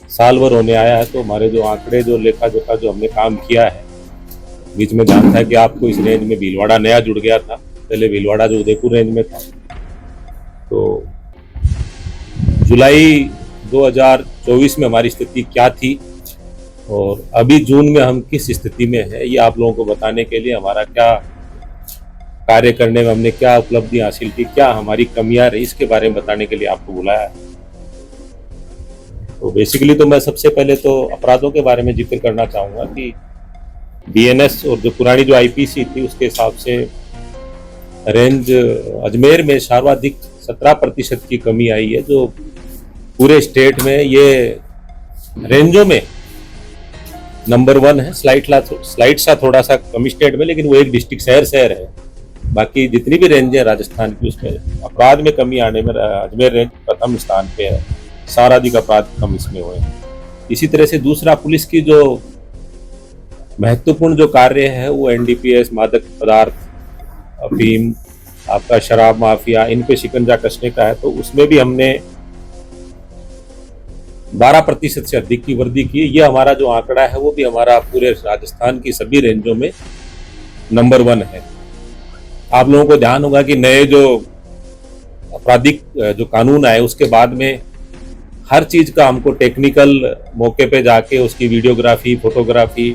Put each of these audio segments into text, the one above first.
साल भर होने आया है, तो हमारे जो आंकड़े, जो लेखा जोखा जो हमने काम किया है, बीच में जान था कि आपको इस रेंज में भीलवाड़ा नया जुड़ गया था। पहले भीलवाड़ा जो उदयपुर रेंज में था, तो जुलाई 2024 में हमारी स्थिति क्या थी और अभी जून में हम किस स्थिति में है, ये आप लोगों को बताने के लिए हमारा क्या कार्य करने में हमने क्या उपलब्धि हासिल की, क्या हमारी कमियां रही, इसके बारे में बताने के लिए आपको बुलाया है। तो बेसिकली तो मैं सबसे पहले तो अपराधों के बारे में जिक्र करना चाहूँगा कि बीएनएस और जो पुरानी जो आईपीसी थी उसके हिसाब से रेंज अजमेर में सर्वाधिक 17% की कमी आई है, जो पूरे स्टेट में ये रेंजों में नंबर 1 है। स्लाइट सा थोड़ा सा कम स्टेट में, लेकिन वो एक डिस्ट्रिक्ट शहर है। बाकी जितनी भी रेंज है राजस्थान की, उसमें अपराध में कमी आने में अजमेर रेंज प्रथम स्थान पे है। सर्वाधिक अपराध कम इसमें हुए हैं। इसी तरह से दूसरा, पुलिस की जो महत्वपूर्ण जो कार्य है वो एनडीपीएस, मादक पदार्थ, अफीम, आपका शराब माफिया, इन पे शिकंजा कसने का है। तो उसमें भी हमने 12% से अधिक की वृद्धि की। ये हमारा जो आंकड़ा है वो भी हमारा पूरे राजस्थान की सभी रेंजों में नंबर 1 है। आप लोगों को ध्यान होगा कि नए जो आपराधिक जो कानून आए उसके बाद में हर चीज का हमको टेक्निकल मौके पे जाके उसकी वीडियोग्राफी, फोटोग्राफी,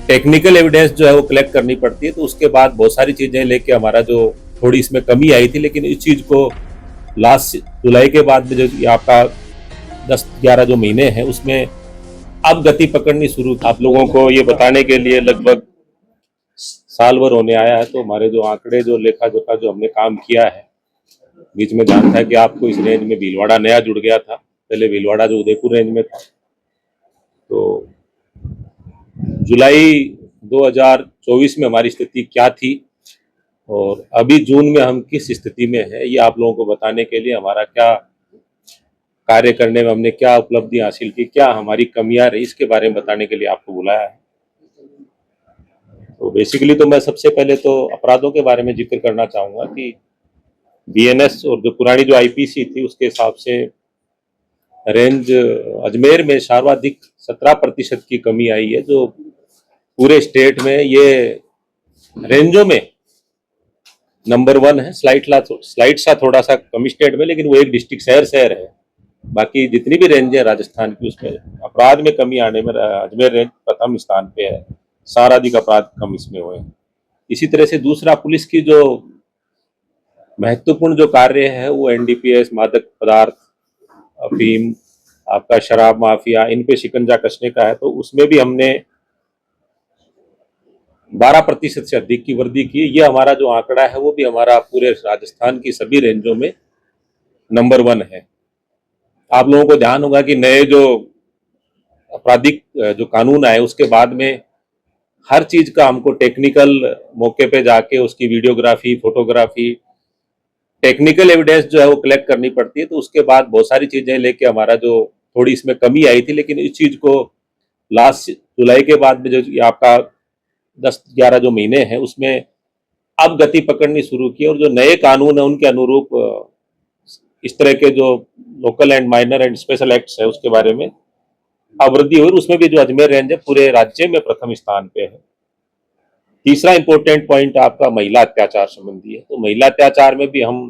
टेक्निकल एविडेंस जो है वो कलेक्ट करनी पड़ती है। तो उसके बाद बहुत सारी चीजें लेके हमारा जो थोड़ी इसमें कमी आई थी, लेकिन इस चीज को लास्ट जुलाई के बाद में जो आपका 10-11 जो महीने हैं उसमें अब गति पकड़नी शुरू। आप लोगों को ये बताने के लिए लगभग साल भर होने आया है, तो हमारे जो आंकड़े, जो लेखा जोखा जो हमने काम किया है, बीच में जान था कि आपको इस रेंज में भीलवाड़ा नया जुड़ गया था। पहले भीलवाड़ा जो उदयपुर रेंज में था। तो जुलाई 2024 में हमारी स्थिति क्या थी और अभी जून में हम किस स्थिति में है, ये आप लोगों को बताने के लिए हमारा क्या कार्य करने में हमने क्या उपलब्धि हासिल की, क्या हमारी कमियां रही, इसके बारे में बताने के लिए आपको बुलाया है। तो बेसिकली तो मैं सबसे पहले तो अपराधों के बारे में जिक्र करना चाहूँगा कि बीएनएस और जो पुरानी जो आईपीसी थी उसके हिसाब से रेंज अजमेर में सर्वाधिक 17% की कमी आई है, जो पूरे स्टेट में ये रेंजों में नंबर 1 है। स्लाइट सा थोड़ा सा कम स्टेट में, लेकिन वो एक डिस्ट्रिक्ट शहर है। बाकी जितनी भी रेंज है राजस्थान की, उसमें अपराध में कमी आने में अजमेर रेंज प्रथम स्थान पे है। सर्वाधिक अपराध कम इसमें हुए हैं। इसी तरह से दूसरा, पुलिस की जो महत्वपूर्ण जो कार्य है वो एनडीपीएस, मादक पदार्थ, अफीम, आपका शराब माफिया, इन पे शिकंजा कसने का है। तो उसमें भी हमने 12% से अधिक की वृद्धि की। ये हमारा जो आंकड़ा है वो भी हमारा पूरे राजस्थान की सभी रेंजों में नंबर 1 है। आप लोगों को ध्यान होगा कि नए जो आपराधिक जो कानून आए उसके बाद में हर चीज का हमको टेक्निकल मौके पे जाके उसकी वीडियोग्राफी, फोटोग्राफी, टेक्निकल एविडेंस जो है वो कलेक्ट करनी पड़ती है। तो उसके बाद बहुत सारी चीजें लेके हमारा जो थोड़ी इसमें कमी आई थी, लेकिन इस चीज को लास्ट जुलाई के बाद में जो आपका 10-11 जो महीने हैं उसमें अब गति पकड़नी शुरू की। और जो नए कानून है उनके अनुरूप इस तरह के जो local and minor and special acts है उसके बारे में अवृद्धि हुई। उसमें भी जो अजमेर रेंज है पूरे राज्य में प्रथम स्थान पे है। तीसरा इंपॉर्टेंट पॉइंट आपका महिला अत्याचार संबंधी है। तो महिला अत्याचार में भी हम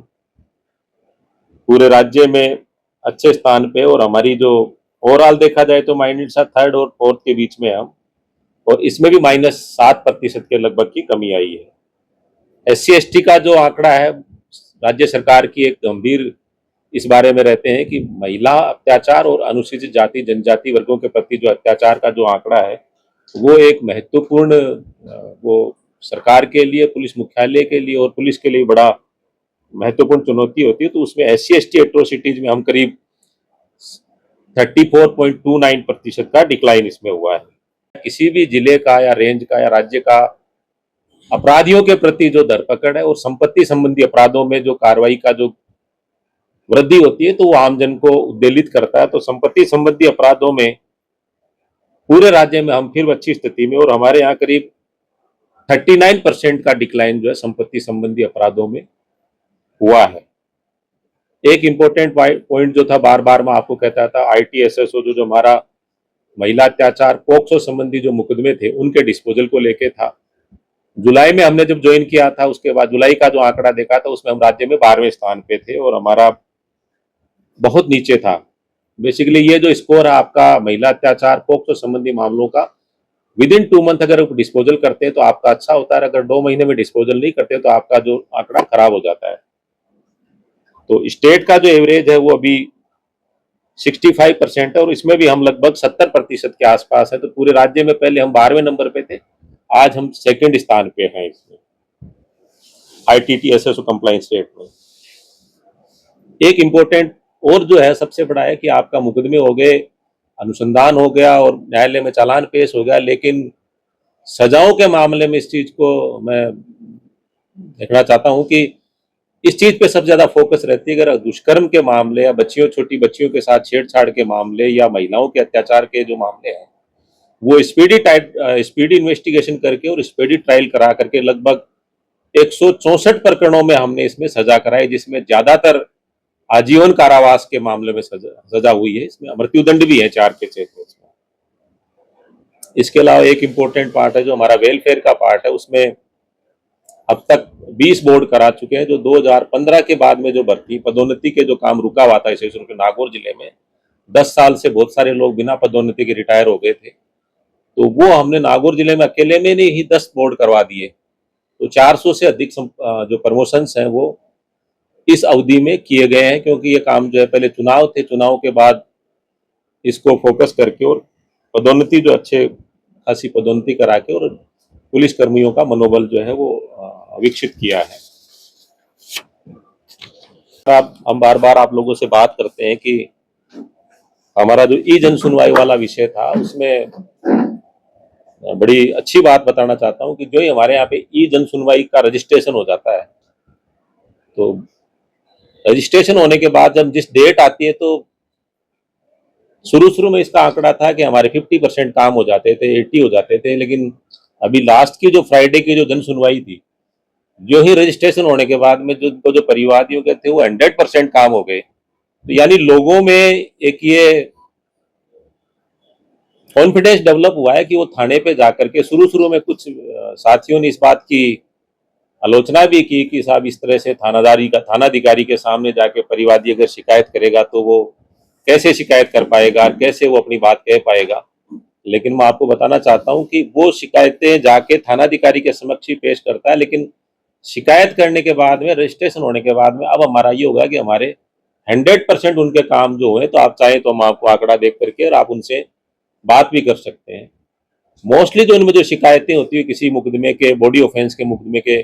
पूरे राज्य में अच्छे स्थान पे, और हमारी जो ओवरऑल देखा जाए तो माइनस 3rd और 4th के बीच में हम, और इसमें भी -7% के लगभग की कमी आई है। SC/ST का जो आंकड़ा है, राज्य सरकार की एक गंभीर इस बारे में रहते हैं कि महिला अत्याचार और अनुसूचित जाति जनजाति वर्गों के प्रति जो अत्याचार का जो आंकड़ा है वो एक महत्वपूर्ण, वो सरकार के लिए, पुलिस मुख्यालय के लिए और पुलिस के लिए बड़ा महत्वपूर्ण चुनौती होती है। तो उसमें SC/ST एट्रोसिटीज में हम करीब 34.29% का डिक्लाइन इसमें हुआ है। किसी भी जिले का या रेंज का या राज्य का अपराधियों के प्रति जो धरपकड़ है और संपत्ति संबंधी अपराधों में जो कार्रवाई का जो वृद्धि होती है तो वो आमजन को उद्वेलित करता है। तो संपत्ति संबंधी अपराधों में पूरे राज्य में हम फिर अच्छी स्थिति में, और हमारे यहाँ करीब 39% का डिक्लाइन जो है संपत्ति संबंधी अपराधों में हुआ है। एक इम्पोर्टेंट पॉइंट जो था, बार बार मैं आपको कहता था, ITSSO जो हमारा महिला अत्याचार पोक्सो संबंधी जो मुकदमे थे उनके डिस्पोजल को लेके था। जुलाई में हमने जब ज्वाइन किया था, उसके बाद जुलाई का जो आंकड़ा देखा था उसमें हम राज्य में 12वें स्थान पे थे और हमारा बहुत नीचे था। बेसिकली ये जो स्कोर है आपका महिला अत्याचार पोक्सो संबंधी मामलों का, विद इन 2 मंथ अगर डिस्पोजल करते हैं तो आपका अच्छा होता है, अगर 2 महीने में डिस्पोजल नहीं करते तो आपका जो आंकड़ा खराब हो जाता है। तो स्टेट का जो एवरेज है वो अभी 65% है और इसमें भी हम लगभग 70% के आसपास है। तो पूरे राज्य में पहले हम 12वें नंबर पे थे, आज हम सेकंड स्थान पे हैं इसमें ITTSSO कंप्लायंस रेट में। एक इम्पोर्टेंट और जो है सबसे बड़ा है कि आपका मुकदमे हो गए, अनुसंधान हो गया और न्यायालय में चालान पेश हो गया, लेकिन सजाओं के मामले में इस चीज को मैं देखना चाहता हूं कि इस चीज पे सबसे ज्यादा फोकस रहती है। अगर दुष्कर्म के मामले या छोटी बच्चियों के साथ छेड़छाड़ के मामले या महिलाओं के अत्याचार के जो मामले हैं, वो स्पीडी इन्वेस्टिगेशन करके और स्पीडी ट्रायल करा करके लगभग 164 प्रकरणों में हमने इसमें सजा कराई, जिसमें ज्यादातर आजीवन कारावास के मामले में सजा हुई है। इसमें मृत्युदंड भी है 4 के 6 केस में। इसके अलावा एक इम्पोर्टेंट पार्ट है जो हमारा वेलफेयर का पार्ट है, उसमें अब तक 20 बोर्ड करा चुके हैं। जो 2015 के बाद में जो भर्ती पदोन्नति के जो काम रुका हुआ था, विशेष रूप से नागौर जिले में 10 साल से बहुत सारे लोग बिना पदोन्नति के रिटायर हो गए थे, तो वो हमने नागौर जिले में अकेले में नहीं ही 10 बोर्ड करवा दिए। तो 400 से अधिक जो प्रमोशंस हैं वो इस अवधि में किए गए हैं, क्योंकि ये काम जो है पहले चुनाव थे, चुनाव के बाद इसको फोकस करके और पदोन्नति जो अच्छे खासी पदोन्नति करा के और पुलिस कर्मियों का मनोबल जो है वो विकसित किया है। हम बार बार आप लोगों से बात करते हैं कि हमारा जो ई जन सुनवाई वाला विषय था, उसमें बड़ी अच्छी बात बताना चाहता हूं कि जो ही हमारे यहाँ पे ई जन सुनवाई का रजिस्ट्रेशन हो जाता है, तो रजिस्ट्रेशन होने के बाद जब जिस डेट आती है, तो शुरू में इसका आंकड़ा था कि हमारे 50% काम हो जाते थे, 80 हो जाते थे, लेकिन अभी लास्ट की जो फ्राइडे की जो जन सुनवाई थी, जो ही रजिस्ट्रेशन होने के बाद में जो परिवादियों के थे वो 100% काम हो गए। तो यानी लोगों में एक ये कॉन्फिडेंस डेवलप हुआ है कि वो थाने पे जाकर के, शुरू में कुछ साथियों ने इस बात की आलोचना भी की कि साहब इस तरह से थानाधिकारी के सामने जाके परिवादी अगर शिकायत करेगा तो वो कैसे शिकायत कर पाएगा, कैसे वो अपनी बात कह पाएगा। लेकिन मैं आपको बताना चाहता हूं कि वो शिकायतें जाके थानाधिकारी के समक्ष ही पेश करता है, लेकिन शिकायत करने के बाद में, रजिस्ट्रेशन होने के बाद में अब हमारा ये होगा कि हमारे 100% उनके काम जो हुए, तो आप चाहें तो हम आपको आंकड़ा देख करके और आप उनसे बात भी कर सकते हैं। मोस्टली जो उनमें जो शिकायतें होती है किसी मुकदमे के, बॉडी ऑफेंस के मुकदमे के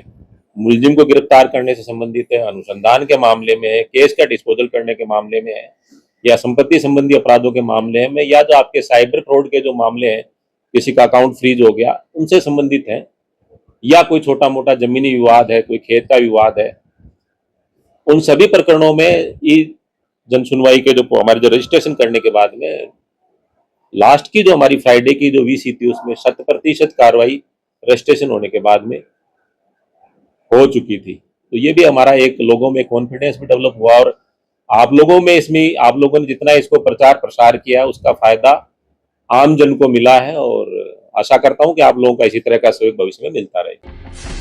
मुलजिम को गिरफ्तार करने से संबंधित है, अनुसंधान के मामले में है, केस का डिस्पोजल करने के मामले में है, या संपत्ति संबंधी अपराधों के मामले में, या जो आपके साइबर फ्रॉड के जो मामले हैं, किसी का अकाउंट फ्रीज हो गया, उनसे संबंधित है, या कोई छोटा मोटा जमीनी विवाद है, कोई खेत का विवाद है, उन सभी प्रकरणों में ई जन सुनवाई के जो हमारे जो रजिस्ट्रेशन करने के बाद में लास्ट की जो हमारी फ्राइडे की जो VC थी, उसमें 100% कार्रवाई रजिस्ट्रेशन होने के बाद में हो चुकी थी। तो ये भी हमारा एक लोगों में कॉन्फिडेंस भी डेवलप हुआ, और आप लोगों में इसमें आप लोगों ने जितना इसको प्रचार प्रसार किया उसका फायदा आम जन को मिला है, और आशा करता हूं कि आप लोगों का इसी तरह का सहयोग भविष्य में मिलता रहेगा।